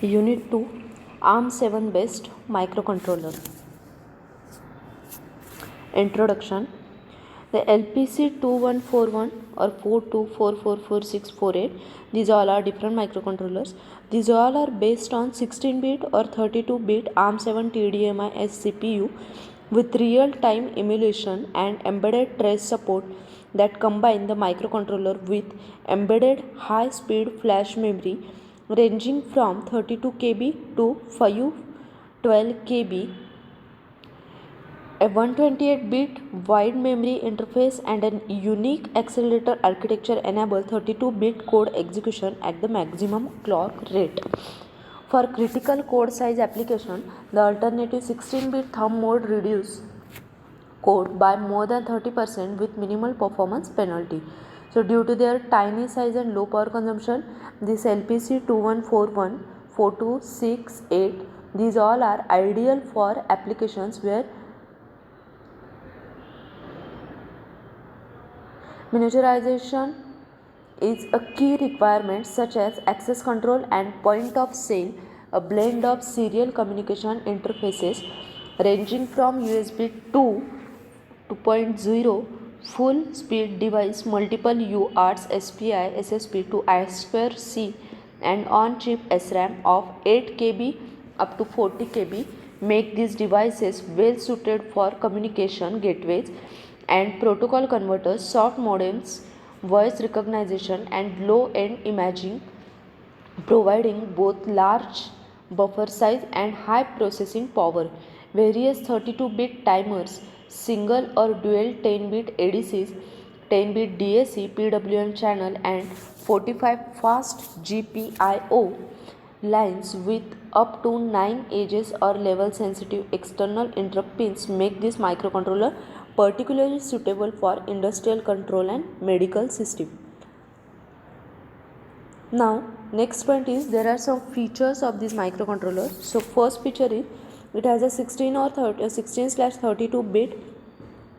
Unit 2 ARM7 based microcontroller. Introduction. The LPC 2141 or 42444648, these all are different microcontrollers. These all are based on 16-bit or 32-bit ARM7 TDMI CPU with real-time emulation and embedded trace support that combine the microcontroller with embedded high-speed flash memory ranging from 32 KB to 512 KB, a 128-bit wide memory interface and a unique accelerator architecture enable 32-bit code execution at the maximum clock rate. For critical code size application, the alternative 16-bit thumb mode reduce code by more than 30% with minimal performance penalty. So due to their tiny size and low power consumption, this LPC 2141, 4268, these all are ideal for applications where miniaturization is a key requirement, such as access control and point of sale, a blend of serial communication interfaces ranging from USB 2.0 full speed device, multiple UARTs, SPI, SSP to I2C and on chip SRAM of 8 KB up to 40 KB make these devices well suited for communication gateways and protocol converters, soft modems, voice recognition and low-end imaging, providing both large buffer size and high processing power. Various 32-bit timers, single or dual 10-bit ADCs, 10-bit DAC, PWM channel and 45 fast GPIO lines with up to 9 edges or level sensitive external interrupt pins make this microcontroller particularly suitable for industrial control and medical system. Now next point is there are some features of this microcontroller. So first feature is it has a 16/32-bit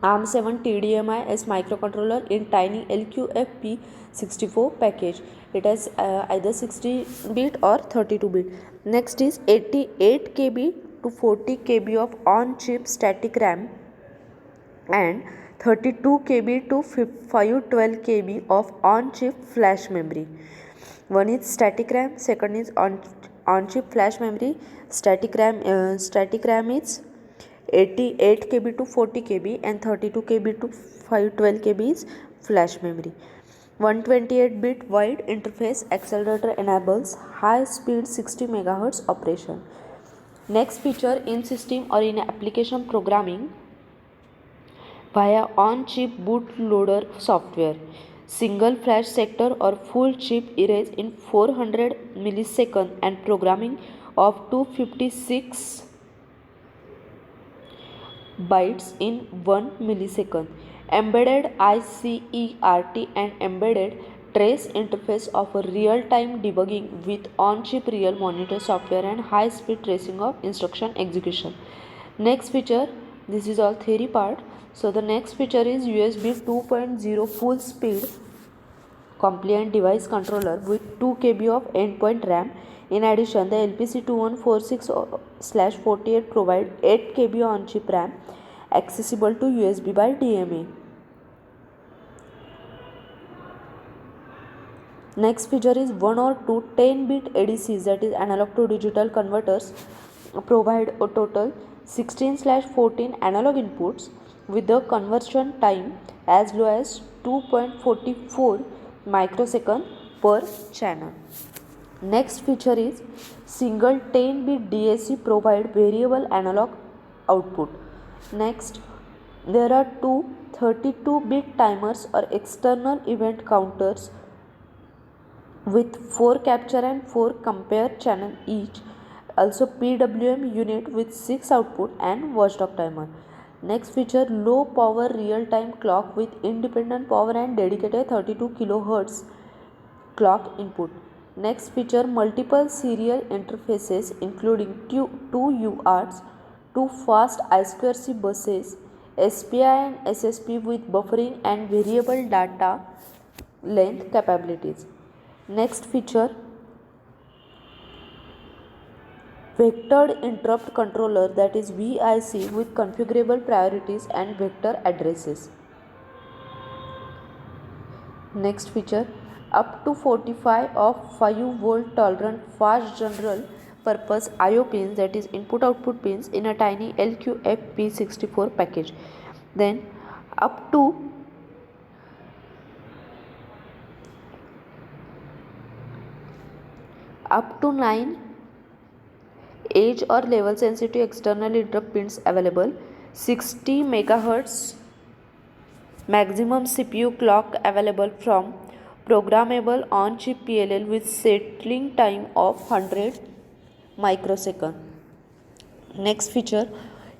ARM7 TDMI microcontroller in tiny LQFP64 package. It has either 16-bit or 32-bit. Next is 88 KB to 40 KB of on-chip static RAM and 32 KB to 512 KB of on-chip flash memory. One is static RAM, second is on-chip flash memory. Static RAM is 88 KB to 40 KB and 32 KB to 512 KB is flash memory. 128-bit wide interface accelerator enables high-speed 60 MHz operation. Next feature in system or in application programming via on-chip bootloader software. Single flash sector or full chip erase in 400 milliseconds and programming of 256 bytes in 1 millisecond. Embedded ICERT and embedded trace interface offer real-time debugging with on-chip real monitor software and high-speed tracing of instruction execution. Next feature, this is all theory part. So the next feature is USB 2.0 full speed compliant device controller with 2 KB of endpoint RAM. In addition, the LPC 2146/48 provide 8 KB on chip RAM accessible to USB by DMA. Next feature is 1 or 2 10-bit ADCs, that is analog to digital converters, provide a total 16/14 analog inputs with the conversion time as low as 2.44 microsecond per channel. Next feature is single 10-bit DAC provide variable analog output. Next, there are two 32-bit timers or external event counters with 4 capture and 4 compare channel each. Also PWM unit with 6 output and watchdog timer. Next feature, low power real time clock with independent power and dedicated 32 kHz clock input. Next feature, multiple serial interfaces including two UARTs, 2 fast I2C buses, SPI and SSP with buffering and variable data length capabilities. Next feature, Vectored Interrupt Controller, that is VIC, with configurable priorities and vector addresses. Next feature, up to 45 of 5 volt tolerant fast general purpose IO pins, that is input output pins, in a tiny LQFP64 package. Then up to 9 edge or level sensitive external interrupt pins available. 60 MHz maximum CPU clock available from programmable on-chip PLL with settling time of 100 microsecond. Next feature,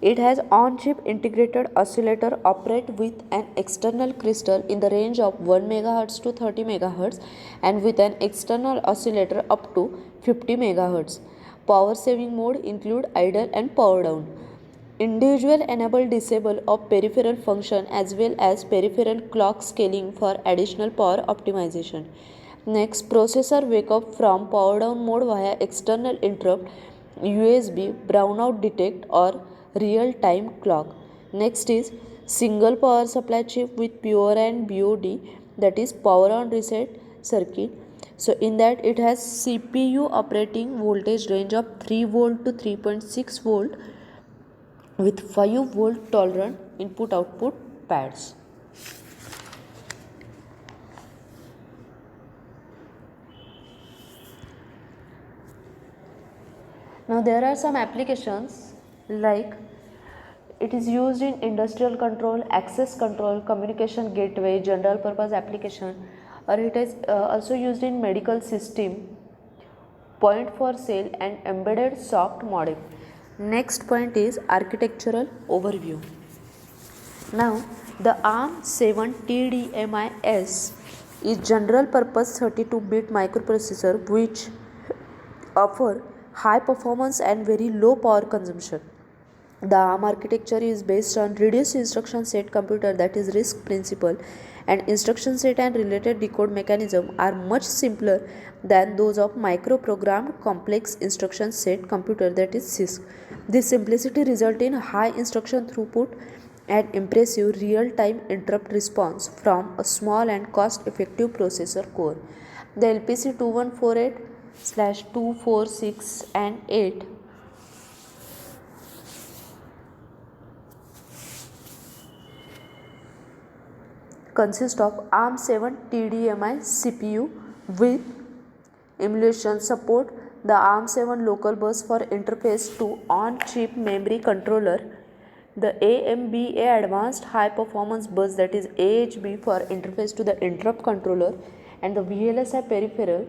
it has on-chip integrated oscillator operate with an external crystal in the range of 1 MHz to 30 MHz and with an external oscillator up to 50 MHz. Power saving mode include idle and power down. Individual enable disable of peripheral function as well as peripheral clock scaling for additional power optimization. Next, processor wake up from power down mode via external interrupt, USB, brownout detect or real time clock. Next is single power supply chip with POR and BOD, that is power on reset circuit. So in that it has CPU operating voltage range of 3 volt to 3.6 volt with 5 volt tolerant input output pads. Now there are some applications like it is used in industrial control, access control, communication gateway, general purpose application, or it is also used in medical system, point for sale and embedded soft modem. Next point is architectural overview. Now the ARM7 TDMIS is general purpose 32-bit microprocessor which offer high performance and very low power consumption. The ARM architecture is based on reduced instruction set computer, that is RISC principle, and instruction set and related decode mechanism are much simpler than those of microprogrammed complex instruction set computer, that is CISC. This simplicity results in high instruction throughput and impressive real-time interrupt response from a small and cost-effective processor core. The LPC 2148/246 and 8 consists of ARM7 TDMI CPU with emulation support, the ARM7 local bus for interface to on-chip memory controller, the AMBA advanced high performance bus, that is AHB, for interface to the interrupt controller, and the VLSI peripheral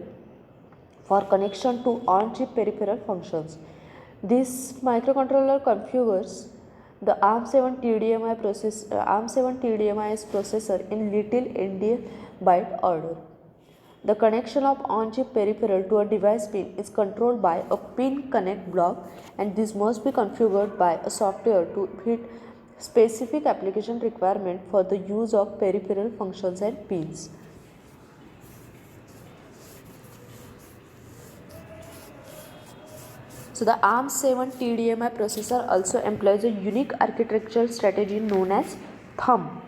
for connection to on-chip peripheral functions. This microcontroller configures the ARM7 TDMIS processor in little endian byte order. The connection of on-chip peripheral to a device pin is controlled by a pin connect block, and this must be configured by a software to fit specific application requirement for the use of peripheral functions and pins. So the ARM7 TDMI processor also employs a unique architectural strategy known as thumb,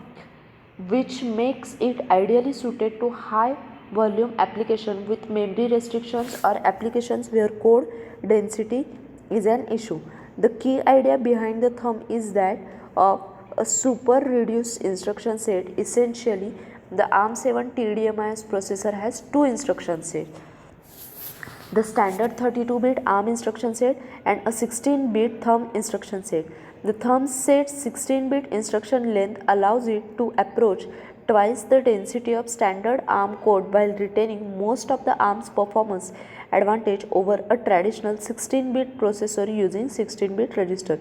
which makes it ideally suited to high volume application with memory restrictions or applications where code density is an issue. The key idea behind the thumb is that of a super reduced instruction set. Essentially, the ARM7 TDMIS processor has two instruction sets: the standard 32-bit ARM instruction set and a 16-bit thumb instruction set. The thumb set's 16-bit instruction length allows it to approach twice the density of standard ARM code while retaining most of the ARM's performance advantage over a traditional 16-bit processor using 16-bit register.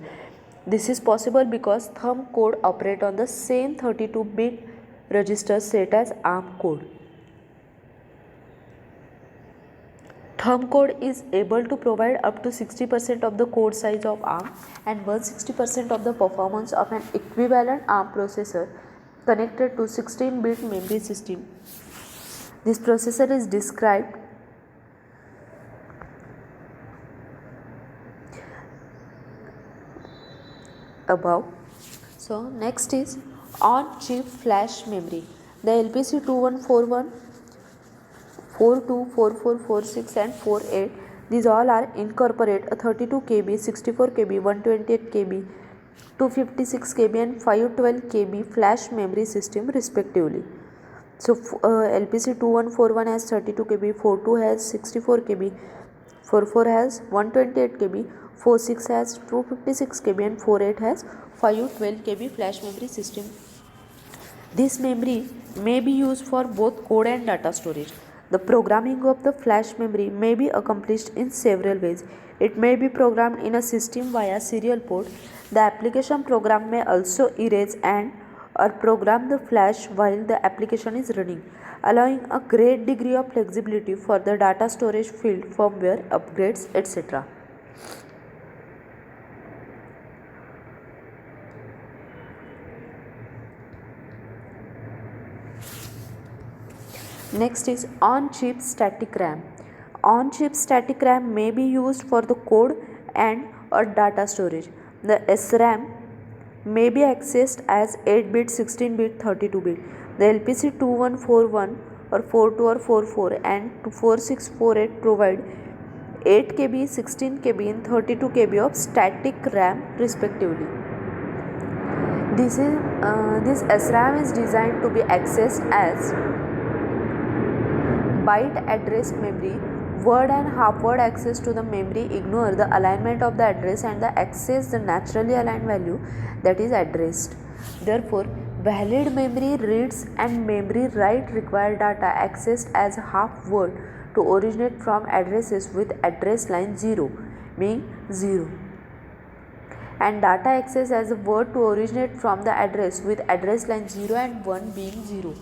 This is possible because thumb code operate on the same 32-bit register set as ARM code. Thumb code is able to provide up to 60% of the code size of ARM and 160% of the performance of an equivalent ARM processor connected to 16-bit memory system. This processor is described above. So next is on-chip flash memory. The LPC 2141, 42, 44, 46 and 48, these all are incorporate a 32 KB, 64 KB, 128 KB, 256 KB and 512 KB flash memory system respectively. So LPC 2141 has 32 KB, 42 has 64 KB, 44 has 128 KB, 46 has 256 KB and 48 has 512 KB flash memory system. This memory may be used for both code and data storage. The programming of the flash memory may be accomplished in several ways. It may be programmed in a system via serial port. The application program may also erase and or program the flash while the application is running, allowing a great degree of flexibility for the data storage field, firmware upgrades, etc. Next is on-chip static RAM. On-chip static RAM may be used for the code and or data storage. The SRAM may be accessed as 8-bit, 16-bit, 32-bit. The LPC 2141 or 42 or 44 and 4648 provide 8 KB, 16 KB and 32 KB of static RAM respectively. This SRAM is designed to be accessed as byte address memory. Word and half-word access to the memory ignore the alignment of the address and access the naturally aligned value that is addressed. Therefore, valid memory reads and memory write require data accessed as half-word to originate from addresses with address line 0 being 0 and data access as a word to originate from the address with address line 0 and 1 being 0.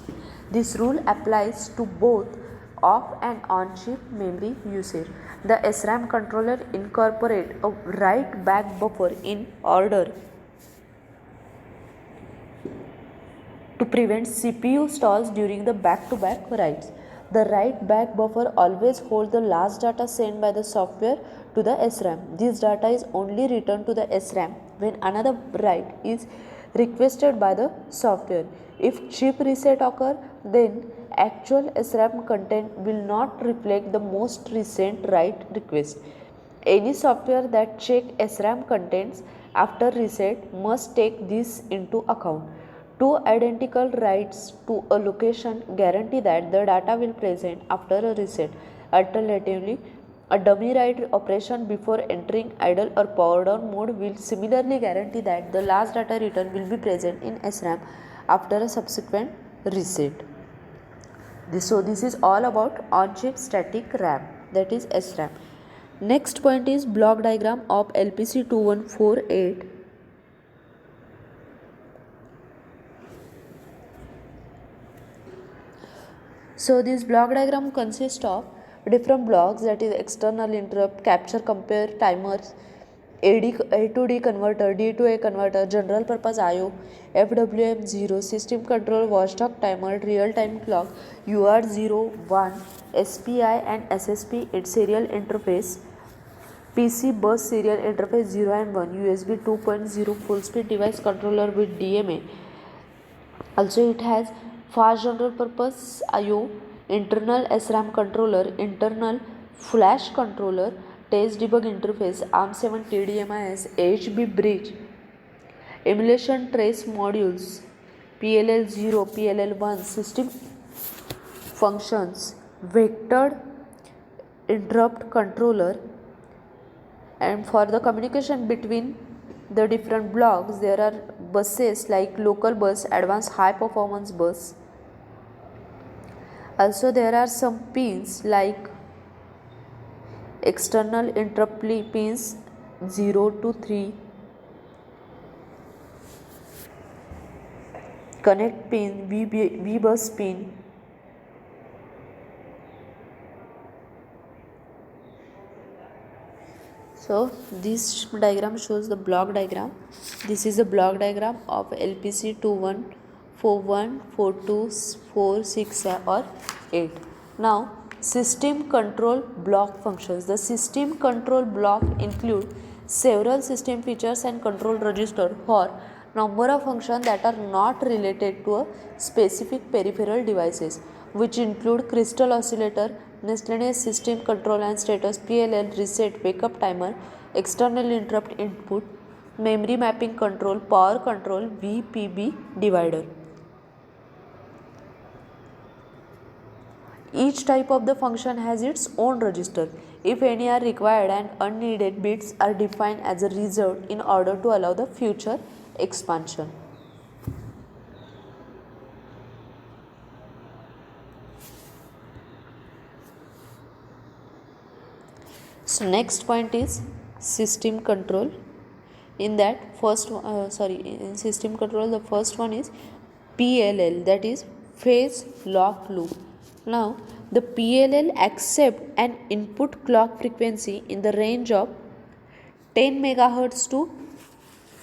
This rule applies to both off and on-chip memory usage. The SRAM controller incorporate a write-back buffer in order to prevent CPU stalls during the back-to-back writes. The write-back buffer always holds the last data sent by the software to the SRAM. This data is only returned to the SRAM when another write is requested by the software. If chip reset occurs, then actual SRAM content will not reflect the most recent write request. Any software that check SRAM contents after reset must take this into account. Two identical writes to a location guarantee that the data will present after a reset. Alternatively, a dummy write operation before entering idle or power down mode will similarly guarantee that the last data return will be present in SRAM after a subsequent reset. This is all about on-chip static RAM, that is SRAM. Next point is block diagram of LPC 2148. So this block diagram consists of different blocks, that is external interrupt, capture, compare, timers, A to D converter, D to A converter, general purpose IO, FWM0, system control, watchdog timer, real time clock, UART0, 1, SPI and SSP, its serial interface, PC bus serial interface 0 and 1, USB 2.0 full speed device controller with DMA. Also it has fast general purpose IO, internal SRAM controller, internal flash controller, test debug interface, ARM7 TDMIS, AHB bridge, emulation trace modules, PLL0, PLL1, system functions, vectored interrupt controller, and for the communication between the different blocks there are buses like local bus, advanced high performance bus. Also there are some pins like external interrupt pins 0 to 3, connect pin, V bus pin, so this diagram shows the block diagram. This is a block diagram of LPC 2141, 42, 46 or 8. Now system control block functions. The system control block include several system features and control register for number of functions that are not related to a specific peripheral devices, which include crystal oscillator, miscellaneous system control and status, PLL, reset, wake-up timer, external interrupt input, memory mapping control, power control, VPB divider. Each type of the function has its own register. If any are required and unneeded bits are defined as a reserve in order to allow the future expansion. So next point is system control. In that in system control the first one is PLL, that is phase lock loop. Now the PLL accept an input clock frequency in the range of 10 megahertz to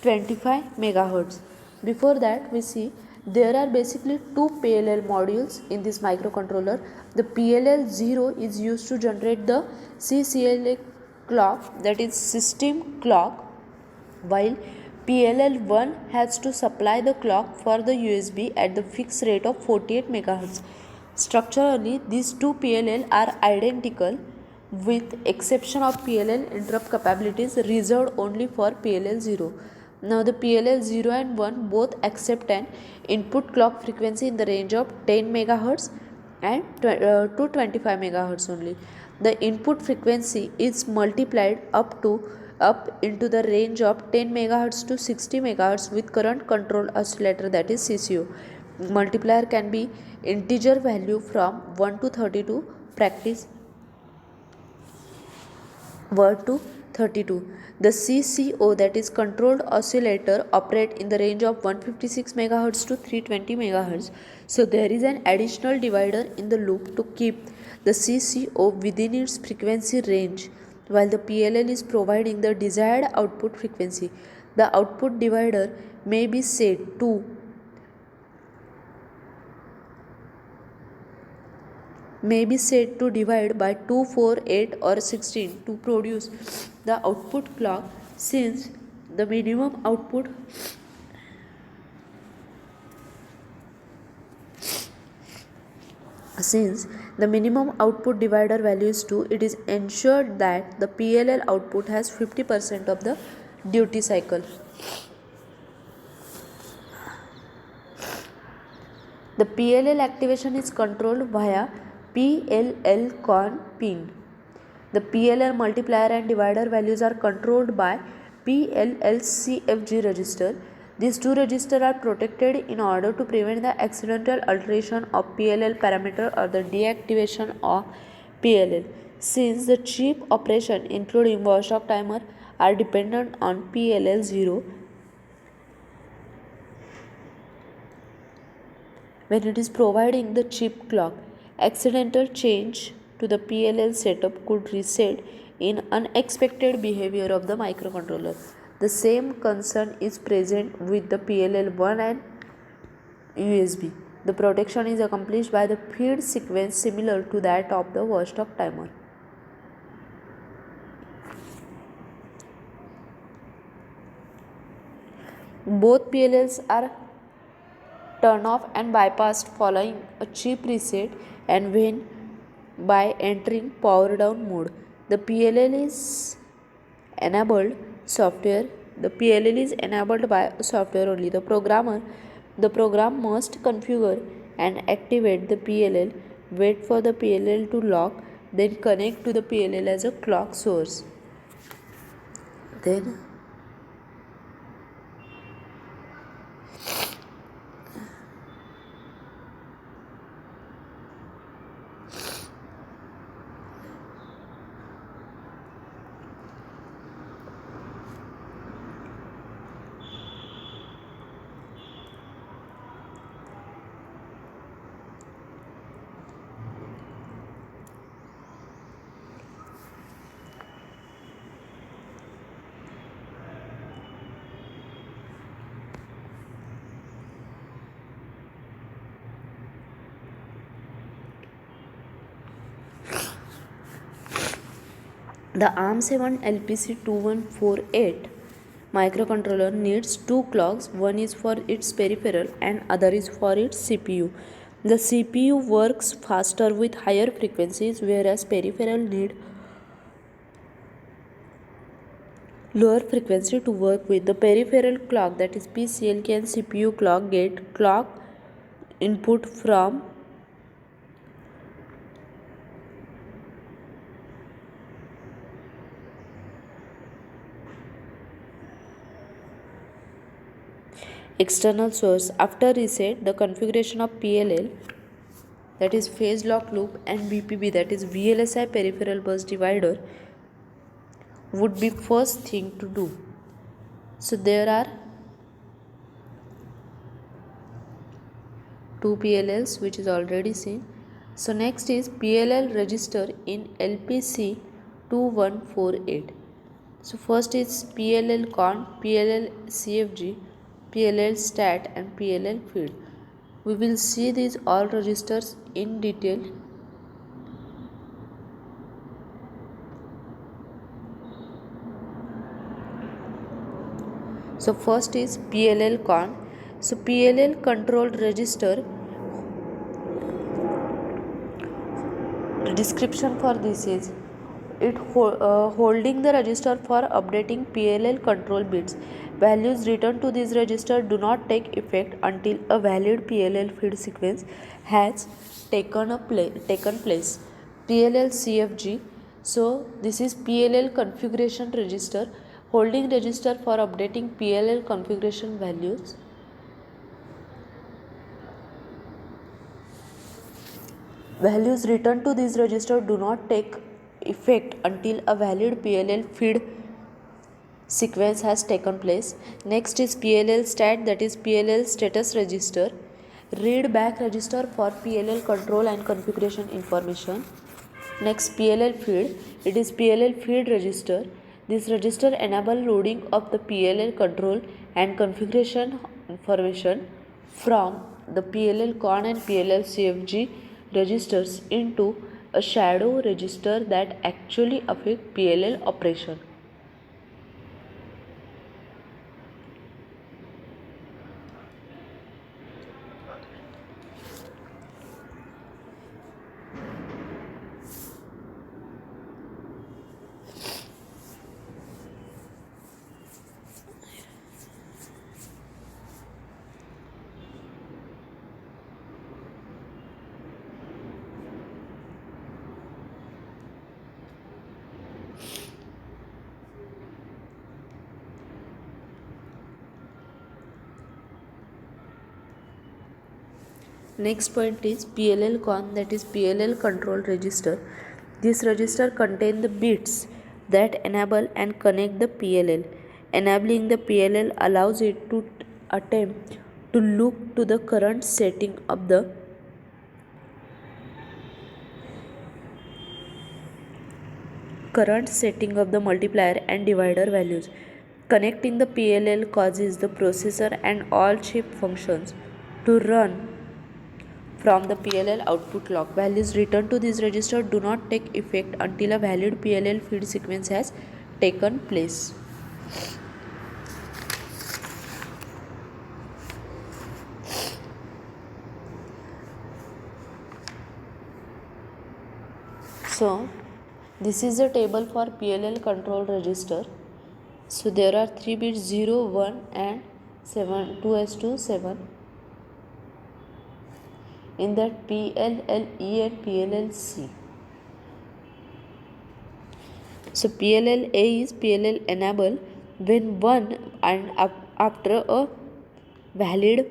25 megahertz. Before that we see there are basically two PLL modules in this microcontroller. The PLL 0 is used to generate the CCLA clock, that is system clock, while PLL 1 has to supply the clock for the USB at the fixed rate of 48 MHz. Structurally, these two PLL are identical with exception of PLL interrupt capabilities reserved only for PLL 0. Now the PLL 0 and 1 both accept an input clock frequency in the range of 10 MHz and to 25 MHz only. The input frequency is multiplied up into the range of 10 MHz to 60 MHz with current control oscillator, that is CCO. Multiplier can be integer value from 1 to 32, practice 1 to 32. The CCO, that is controlled oscillator, operate in the range of 156 MHz to 320 MHz. So there is an additional divider in the loop to keep the CCO within its frequency range while the PLL is providing the desired output frequency. The output divider may be set to divide by 2, 4, 8 or 16 to produce the output clock, since the minimum output divider value is 2, it is ensured that the PLL output has 50% of the duty cycle. The PLL activation is controlled via PLL con pin. The PLL multiplier and divider values are controlled by PLL CFG register. These two registers are protected in order to prevent the accidental alteration of PLL parameter or the deactivation of PLL. Since the chip operation including watchdog timer are dependent on PLL 0, when it is providing the chip clock, accidental change to the PLL setup could result in unexpected behavior of the microcontroller. The same concern is present with the PLL 1 and USB. The protection is accomplished by the feed sequence similar to that of the watchdog timer. Both PLLs are turned off and bypassed following a chip reset and when by entering power down mode. The PLL is enabled by software only. The program must configure and activate the PLL, wait for the PLL to lock, then connect to the PLL as a clock source. Then The ARM7 LPC2148 microcontroller needs two clocks. One is for its peripheral and other is for its CPU. The CPU works faster with higher frequencies, whereas peripheral need lower frequency to work with. The peripheral clock, that is PCL, can CPU clock get clock input from external source. After reset, the configuration of PLL, that is phase lock loop, and VPB, that is VLSI peripheral bus divider, would be first thing to do. So there are two PLLs which is already seen. So next is PLL register in LPC 2148. So first is PLL con, PLL CFG, PLL stat and PLL feed. We will see these all registers in detail. So first is PLL con. So PLL controlled register. The description for this is holding the register for updating PLL control bits. Values returned to this register do not take effect until a valid PLL feed sequence has taken place. PLL CFG. So this is PLL configuration register, holding register for updating PLL configuration values. Values returned to this register do not take effect until a valid PLL feed sequence has taken place. Next is PLL stat, that is PLL status register, read back register for PLL control and configuration information. Next, PLL feed, it is PLL feed register. This register enable loading of the PLL control and configuration information from the PLL con and PLL CFG registers into a shadow register that actually affect PLL operation. Next point is PLL con, that is PLL control register. This register contains the bits that enable and connect the PLL. Enabling the PLL allows it to attempt to look to the current setting of the multiplier and divider values. Connecting the PLL causes the processor and all chip functions to run from the PLL output log. Values returned to this register do not take effect until a valid PLL feed sequence has taken place. So this is the table for PLL control register. So there are 3 bits 0, 1 and 7, 2s to 7. In that PLLE and PLLC. So PLLA is PLL enable when one and after a valid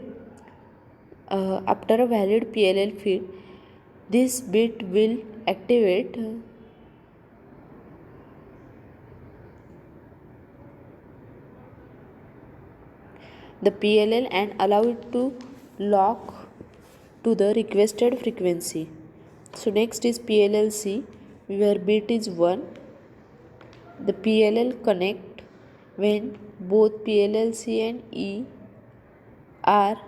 PLL feed, this bit will activate the PLL and allow it to lock to the requested frequency. So next is PLLC, where bit is 1. The PLL connect when both PLLC and E are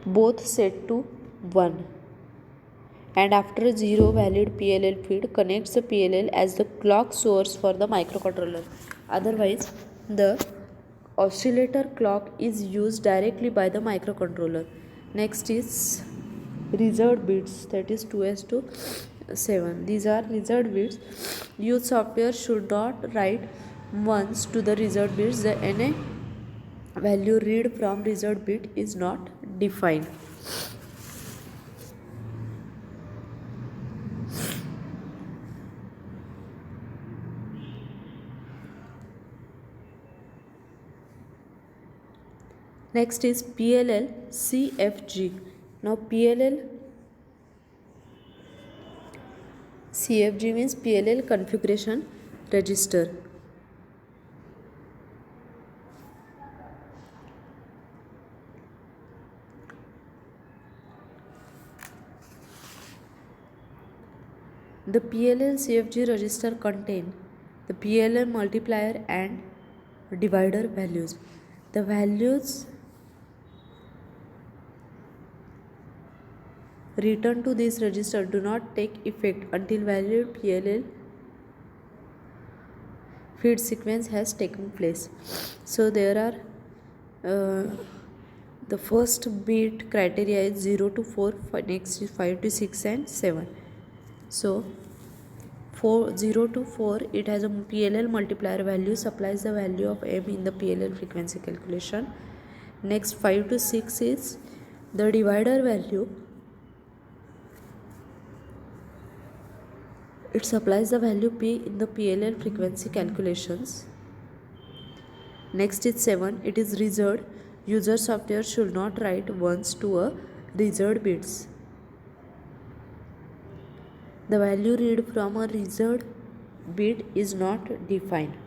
both set to 1 and after 0 valid PLL feed connects the PLL as the clock source for the microcontroller. Otherwise, the oscillator clock is used directly by the microcontroller. Next is reserved bits, that is 2s to 7. These are reserved bits. Use software should not write once to the reserved bits. The NA value read from reserved bit is not defined. Next is PLL CFG. Now PLL CFG means PLL configuration register. The PLL CFG register contain the PLL multiplier and divider values. The values returned to this register do not take effect until valid PLL feed sequence has taken place. So there are the first bit criteria is 0 to 4, next is 5 to 6 and 7. So 0 to 4 it has a PLL multiplier value, supplies the value of M in the PLL frequency calculation. Next 5 to 6 is the divider value. It supplies the value P in the PLL frequency calculations. Next is 7. It is reserved. User software should not write once to a reserved bits. The value read from a reserved bit is not defined.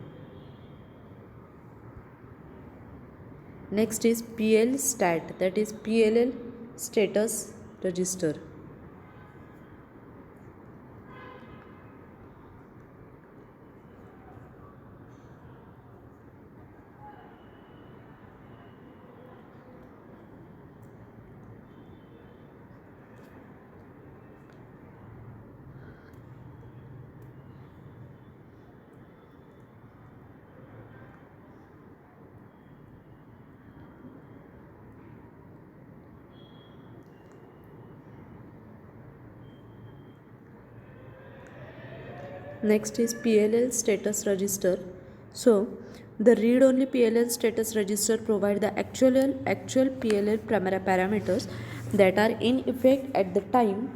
Next is PL stat, that is PLL status register. Next is PLL status register. So the read-only PLL status register provide the actual PLL parameters that are in effect at the time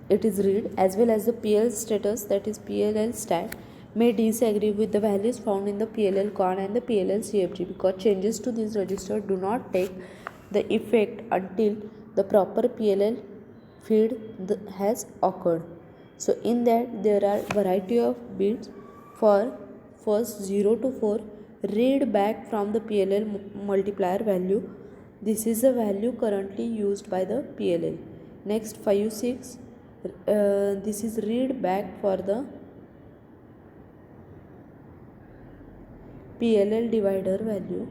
it is read, as well as the PL status, that is PLL stat, may disagree with the values found in the PLL con and the PLL CFG, because changes to these registers do not take the effect until the proper PLL feed has occurred. So in that there are variety of bits. For first 0 to 4 read back from the PLL multiplier value. This is the value currently used by the PLL. Next 5 6 this is read back for the PLL divider value.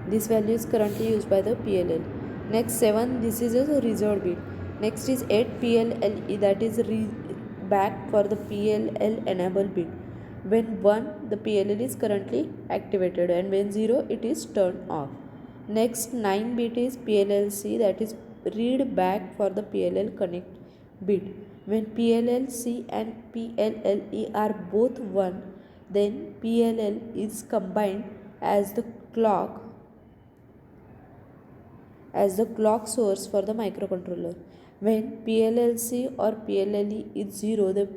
This value is currently used by the PLL. Next 7, this is a reserved bit. Next is 8 PLLE, that is back for the PLL enable bit. When 1, the PLL is currently activated, and when 0, it is turned off. Next 9 bit is PLLC, that is read back for the PLL connect bit. When PLLC and PLLE are both 1, then PLL is combined as the clock source for the microcontroller. When PLLC or PLLE is 0, then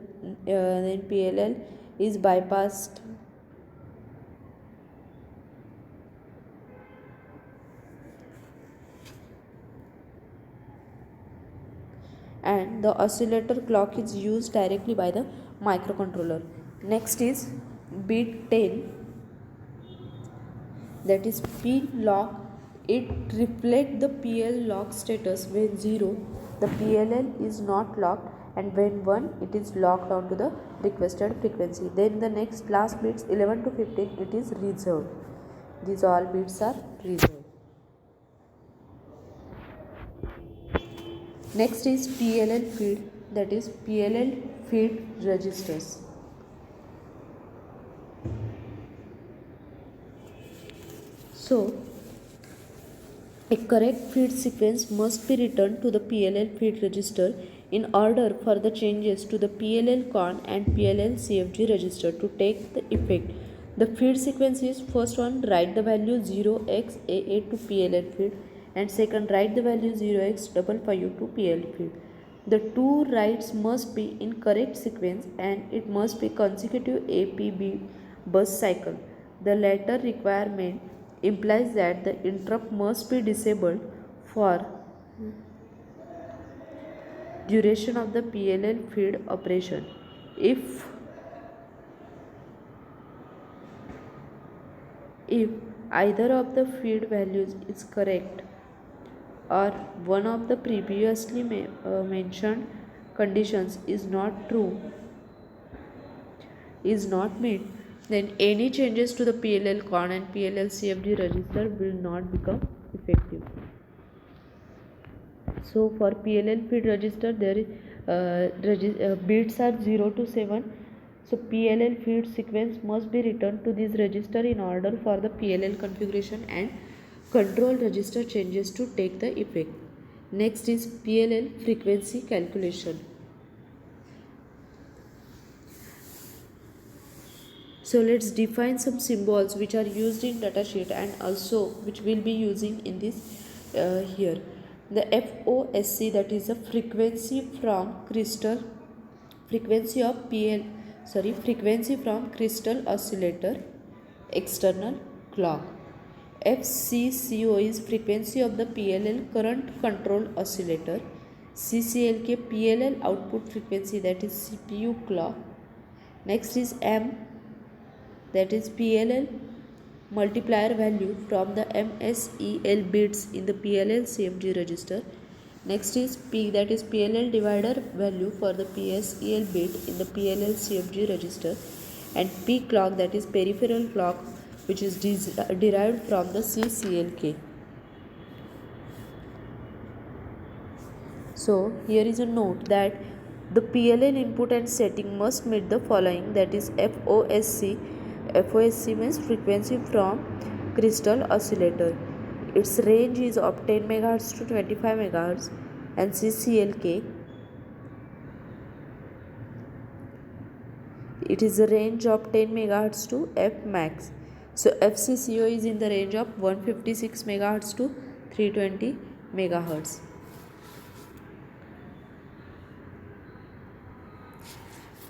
PLL is bypassed and the oscillator clock is used directly by the microcontroller. Next is bit 10, that is P lock. It reflects the PL lock status. When 0, the PLL is not locked, and when 1 it is locked onto the requested frequency. Then the next last bits 11 to 15 it is reserved. These all bits are reserved. Next is PLL feed, that is PLL feed registers. So a correct feed sequence must be returned to the PLL feed register in order for the changes to the PLL con and PLL CFG register to take the effect. The feed sequence is: first one, write the value 0xAA to PLL feed, and second, write the value 0x555 to PL feed. The two writes must be in correct sequence and it must be consecutive APB bus cycle. The latter requirement implies that the interrupt must be disabled for duration of the PLL feed operation. If either of the feed values is correct or one of the previously mentioned conditions is not met, then any changes to the PLL con and PLL CFD register will not become effective. So for PLL feed register there is bits are 0 to 7. So PLL feed sequence must be returned to this register in order for the PLL configuration and control register changes to take the effect. Next is PLL frequency calculation. So let's define some symbols which are used in datasheet and also which we'll be using in this here. The FOSC, that is the frequency from crystal oscillator external clock. FCCO is frequency of the PLL current control oscillator. CCLK PLL output frequency, that is CPU clock. Next is M, that is PLL multiplier value from the MSEL bits in the PLL CFG register. Next is P, that is PLL divider value for the PSEL bit in the PLL CFG register, and P clock, that is peripheral clock, which is derived from the CCLK. So here is a note that the PLL input and setting must meet the following, that is FOSC. FOSC means frequency from crystal oscillator. Its range is of 10 MHz to 25 MHz, and CCLK, it is a range of 10 MHz to F max. So FCCO is in the range of 156 MHz to 320 MHz.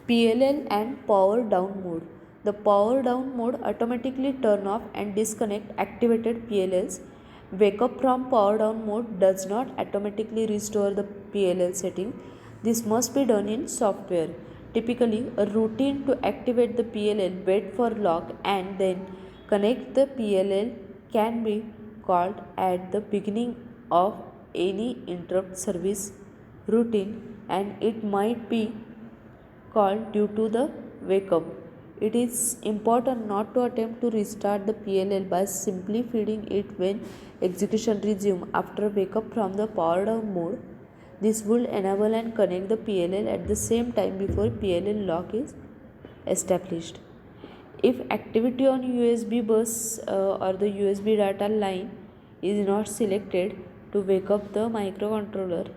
PLL and power down mode. The power down mode automatically turn off and disconnect activated PLLs. Wake up from power down mode does not automatically restore the PLL setting. This must be done in software. Typically, a routine to activate the PLL, wait for lock and then connect the PLL can be called at the beginning of any interrupt service routine, and it might be called due to the wake up. It is important not to attempt to restart the PLL by simply feeding it when execution resumes after wake up from the power down mode. This will enable and connect the PLL at the same time before PLL lock is established. If activity on USB bus or the USB data line is not selected to wake up the microcontroller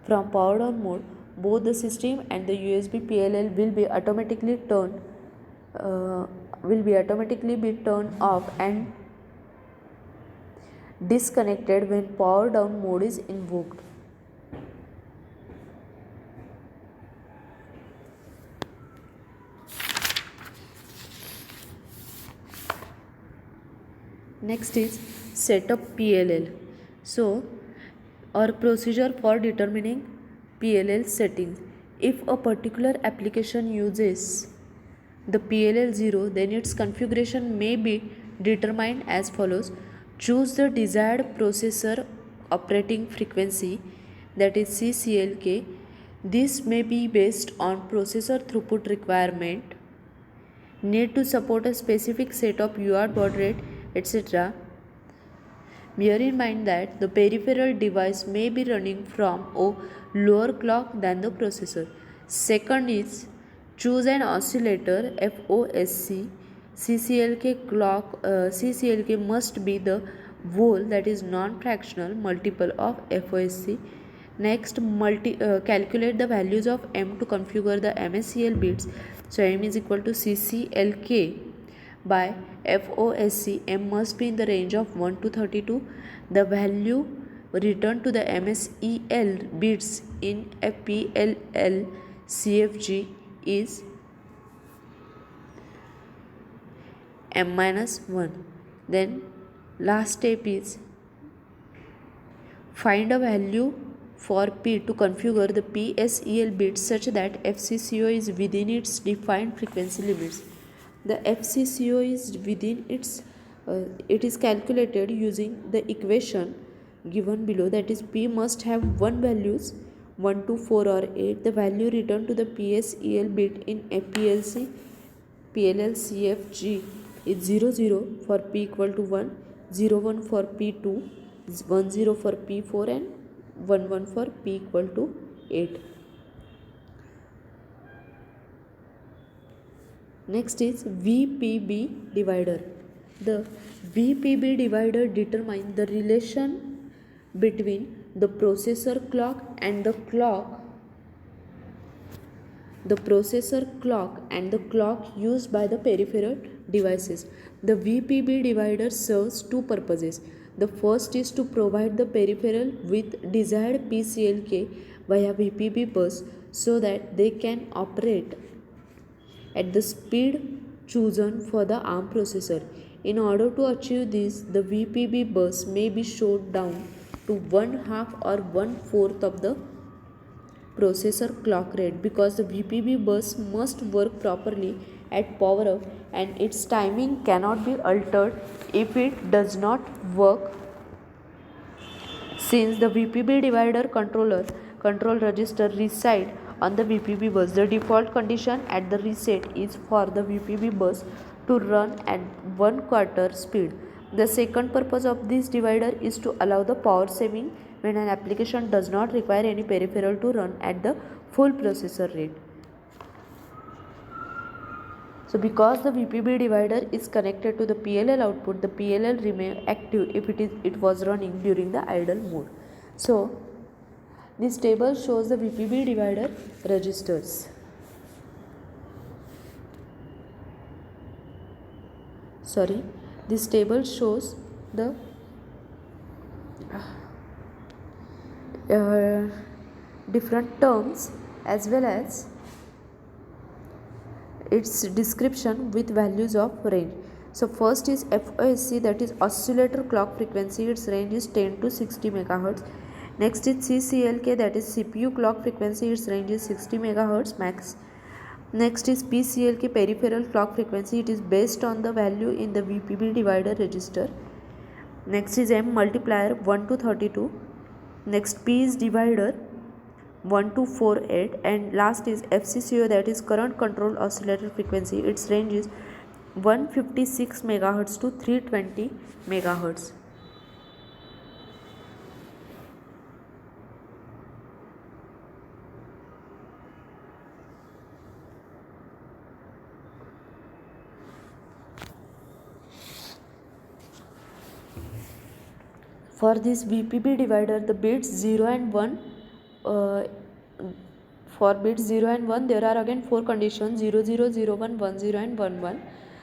from power down mode, both the system and the USB PLL will be automatically turned off and disconnected when power down mode is invoked. Next is setup PLL. So, or procedure for determining PLL settings. If a particular application uses the PLL 0, then its configuration may be determined as follows. Choose the desired processor operating frequency, that is CCLK. This may be based on processor throughput requirement, need to support a specific set of UART baud rate, etc. Bear in mind that the peripheral device may be running from a lower clock than the processor. Second is choose an oscillator FOSC. CCLK must be the whole, that is non-fractional multiple of FOSC. Next, calculate the values of M to configure the MSCL bits. So M is equal to CCLK by FOSC. M must be in the range of 1 to 32. The value returned to the MSEL bits in a PLL CFG is M minus 1. Then last step is find a value for P to configure the PSEL bits such that FCCO is within its defined frequency limits. The FCCO is within its it is calculated using the equation given below, that is P must have one values 1 to 4 or 8. The value returned to the PSEL bit in FPLC PLL CFG is 00 for P equal to 1, 01 for P2, 10 for P4 and 11 for P equal to 8. Next is VPB divider. The VPB divider determines the relation between the processor clock and the clock used by the peripheral devices. The VPB divider serves two purposes. The first is to provide the peripheral with desired PCLK via VPB bus so that they can operate at the speed chosen for the ARM processor. In order to achieve this, the VPB bus may be shut down to 1/2 or 1/4 of the processor clock rate, because the VPB bus must work properly at power up and its timing cannot be altered if it does not work. Since the VPB divider control register reside on the VPB bus, the default condition at the reset is for the VPB bus to run at 1/4 speed. The second purpose of this divider is to allow the power saving when an application does not require any peripheral to run at the full processor rate. So because the VPB divider is connected to the PLL output, the PLL remain active if it was running during the idle mode. So this table shows the VPB divider registers. This table shows the different terms as well as its description with values of range. So first is FOSC, that is oscillator clock frequency. Its range is 10 to 60 MHz. Next is CCLK, that is CPU clock frequency. Its range is 60 MHz max. Next is PCLK, peripheral clock frequency. It is based on the value in the VPB divider register. Next is M multiplier 1 to 32. Next P is divider 1 to 48, and last is FCCO, that is current control oscillator frequency. Its range is 156 MHz to 320 MHz. For this VPB divider, the bits 0 and 1 for bits 0 and 1 there are again 4 conditions: 0 0 0 1 1 0 and 1 1.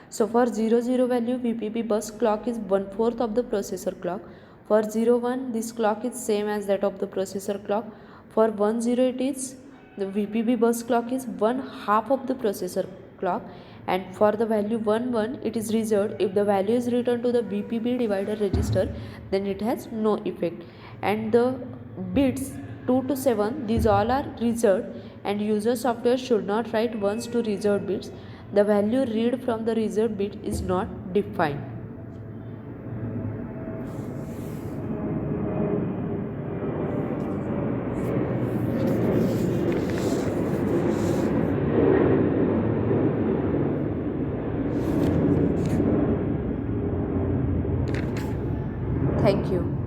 So for 0 0 value, VPB bus clock is 1/4 of the processor clock. For 0 1, this clock is same as that of the processor clock. For 1 0, it is the VPB bus clock is 1/2 of the processor clock, and for the value 1 1, it is reserved. If the value is returned to the VPB divider register, then it has no effect. And the bits 2 to 7, these all are reserved, and user software should not write ones to reserved bits. The value read from the reserved bit is not defined. Thank you.